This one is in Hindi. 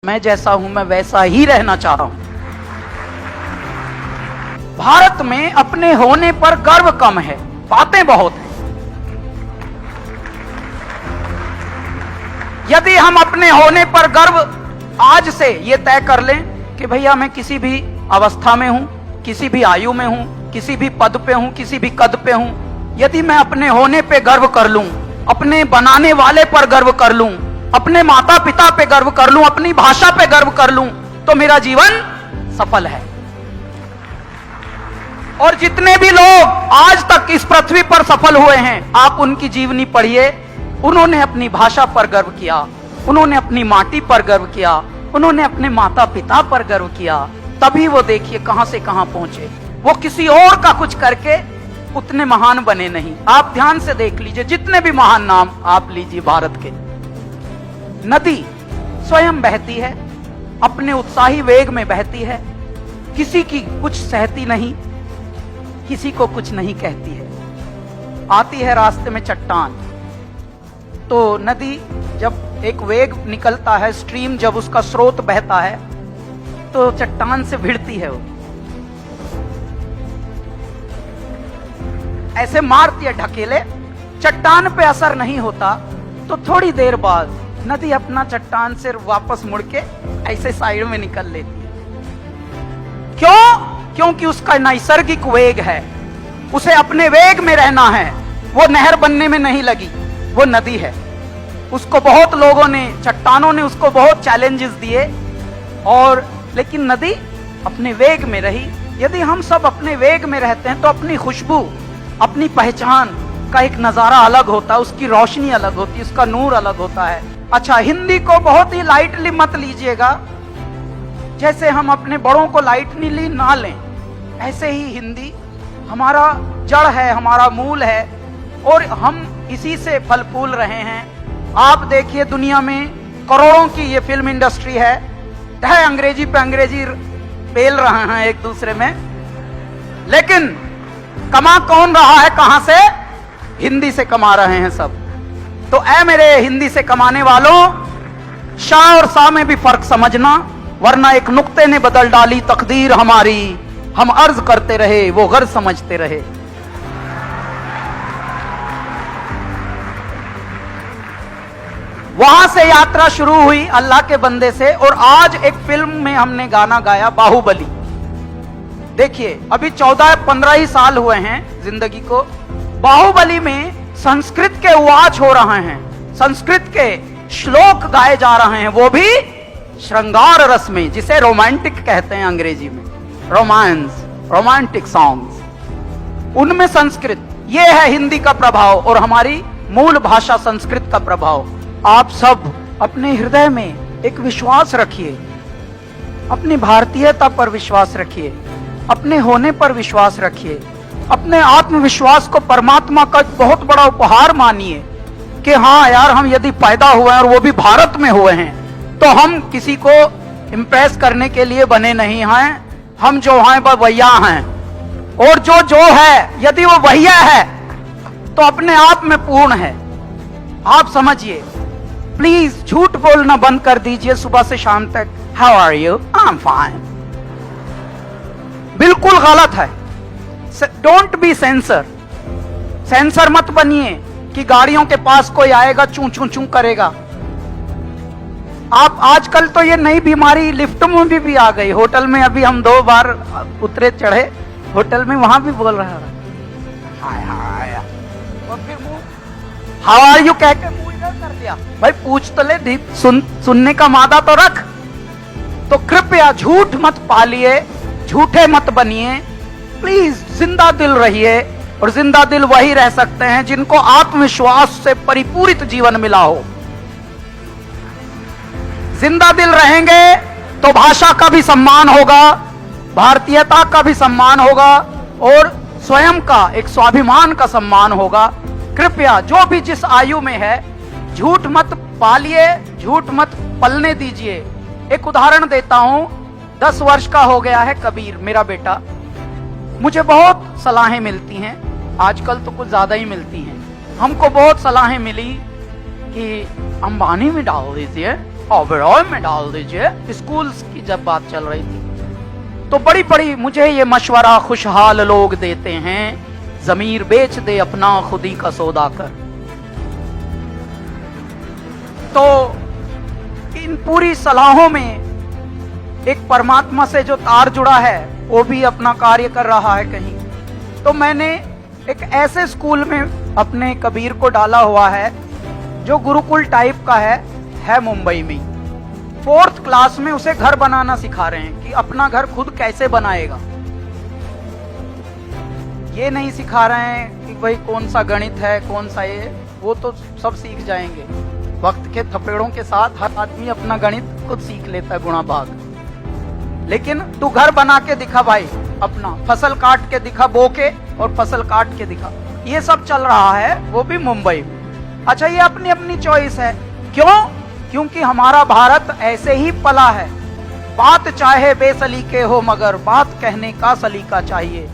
मैं जैसा हूं मैं वैसा ही रहना चाह रहा हूं। भारत में अपने होने पर गर्व कम है, बातें बहुत हैं। यदि हम अपने होने पर गर्व आज से ये तय कर लें कि भैया मैं किसी भी अवस्था में हूं, किसी भी आयु में हूं, किसी भी पद पे हूं, किसी भी कद पे हूं, यदि मैं अपने होने पे गर्व कर लूं, अपने बनाने वाले पर गर्व कर लूं, अपने माता पिता पे गर्व कर लूं, अपनी भाषा पे गर्व कर लूं, तो मेरा जीवन सफल है। और जितने भी लोग आज तक इस पृथ्वी पर सफल हुए हैं, आप उनकी जीवनी पढ़िए। उन्होंने अपनी भाषा पर गर्व किया, उन्होंने अपनी माटी पर गर्व किया, उन्होंने अपने माता पिता पर गर्व किया, तभी वो देखिए कहां से कहां पहुंचे। वो किसी और का कुछ करके उतने महान बने नहीं। आप ध्यान से देख लीजिए, जितने भी महान नाम आप लीजिए भारत के। नदी स्वयं बहती है, अपने उत्साही वेग में बहती है, किसी की कुछ सहती नहीं, किसी को कुछ नहीं कहती है। आती है रास्ते में चट्टान, तो नदी जब एक वेग निकलता है, स्ट्रीम जब उसका स्रोत बहता है, तो चट्टान से भिड़ती है, वो ऐसे मारती है ढकेले, चट्टान पे असर नहीं होता। तो थोड़ी देर बाद नदी अपना चट्टान से वापस मुड़ के ऐसे साइड में निकल लेती है। क्यों? क्योंकि उसका नैसर्गिक वेग है, उसे अपने वेग में रहना है। वो नहर बनने में नहीं लगी, वो नदी है। उसको बहुत लोगों ने, चट्टानों ने उसको बहुत चैलेंजेस दिए, और लेकिन नदी अपने वेग में रही। यदि हम सब अपने वेग में रहते हैं तो अपनी खुशबू, अपनी पहचान का एक नजारा अलग होता है, उसकी रोशनी अलग होती है, उसका नूर अलग होता है। अच्छा, हिंदी को बहुत ही लाइटली मत लीजिएगा। जैसे हम अपने बड़ों को लाइटली ना लें, ऐसे ही हिंदी हमारा जड़ है, हमारा मूल है, और हम इसी से फल फूल रहे हैं। आप देखिए, दुनिया में करोड़ों की ये फिल्म इंडस्ट्री है, अंग्रेजी पे अंग्रेजी पेल रहे हैं एक दूसरे में, लेकिन कमा कौन रहा है? कहां से? हिंदी से कमा रहे हैं सब। तो ऐ मेरे हिंदी से कमाने वालों, शाह और सा में भी फर्क समझना, वरना एक नुक्ते ने बदल डाली तकदीर हमारी। हम अर्ज करते रहे, वो गर्ज समझते रहे। वहां से यात्रा शुरू हुई अल्लाह के बंदे से, और आज एक फिल्म में हमने गाना गाया, बाहुबली। देखिए, अभी 14-15 ही साल हुए हैं जिंदगी को। बाहुबली में संस्कृत के वाच हो रहे हैं, संस्कृत के श्लोक गाए जा रहे हैं, वो भी श्रृंगार रस में, जिसे रोमांटिक कहते हैं अंग्रेजी में, रोमांस, रोमांटिक सॉन्ग्स, उनमें संस्कृत। ये है हिंदी का प्रभाव और हमारी मूल भाषा संस्कृत का प्रभाव। आप सब अपने हृदय में एक विश्वास रखिए, अपनी भारतीयता पर विश्वास रखिए, अपने होने पर विश्वास रखिए, अपने आत्मविश्वास को परमात्मा का बहुत बड़ा उपहार मानिए कि हाँ यार, हम यदि पैदा हुए हैं और वो भी भारत में हुए हैं, तो हम किसी को इम्प्रेस करने के लिए बने नहीं हैं। हम जो हैं वह वैया हैं, और जो है यदि वो वैया है तो अपने आप में पूर्ण है। आप समझिए, प्लीज झूठ बोलना बंद कर दीजिए सुबह से शाम तक। How are you? I am fine. बिल्कुल गलत है। Don't be sensor. सेंसर मत बनिए कि गाड़ियों के पास कोई आएगा चूं चूं चूं करेगा। आप आजकल तो ये नई बीमारी लिफ्ट में भी आ गई। होटल में अभी हम 2 बार उतरे चढ़े होटल में, वहां भी बोल रहा है हाय हाय, और फिर मुंह हाउ आर यू कह के मुंह इधर कर दिया। भाई पूछ तो ले, सुनने का मादा तो रख। तो कृपया झूठ मत पालिए, झूठे मत बनिए, प्लीज जिंदा दिल रहिए। और जिंदा दिल वही रह सकते हैं जिनको आत्मविश्वास से परिपूरित जीवन मिला हो। जिंदा दिल रहेंगे तो भाषा का भी सम्मान होगा, भारतीयता का भी सम्मान होगा, और स्वयं का एक स्वाभिमान का सम्मान होगा। कृपया जो भी जिस आयु में है, झूठ मत पालिए, झूठ मत पलने दीजिए। एक उदाहरण देता हूं। 10 वर्ष का हो गया है कबीर, मेरा बेटा। मुझे बहुत सलाहें मिलती हैं, आजकल तो कुछ ज्यादा ही मिलती हैं। हमको बहुत सलाहें मिली कि अंबानी में डाल दीजिए, ओबरॉय में डाल दीजिए। स्कूल्स की जब बात चल रही थी तो बड़ी बड़ी मुझे ये मशवरा खुशहाल लोग देते हैं, जमीर बेच दे अपना खुदी का सौदा कर। तो इन पूरी सलाहों में एक परमात्मा से जो तार जुड़ा है वो भी अपना कार्य कर रहा है कहीं। तो मैंने एक ऐसे स्कूल में अपने कबीर को डाला हुआ है जो गुरुकुल टाइप का है मुंबई में। 4th क्लास में उसे घर बनाना सिखा रहे हैं कि अपना घर खुद कैसे बनाएगा। ये नहीं सिखा रहे हैं कि भाई कौन सा गणित है कौन सा ये, वो तो सब सीख जाएंगे वक्त के थपेड़ों के साथ। हर आदमी अपना गणित खुद सीख लेता है गुणा भाग। लेकिन तू घर बना के दिखा भाई, अपना फसल काट के दिखा, बो के और फसल काट के दिखा। ये सब चल रहा है वो भी मुंबई में। अच्छा, ये अपनी अपनी चॉइस है। क्यों? क्योंकि हमारा भारत ऐसे ही पला है। बात चाहे बेसलीके हो मगर बात कहने का सलीका चाहिए।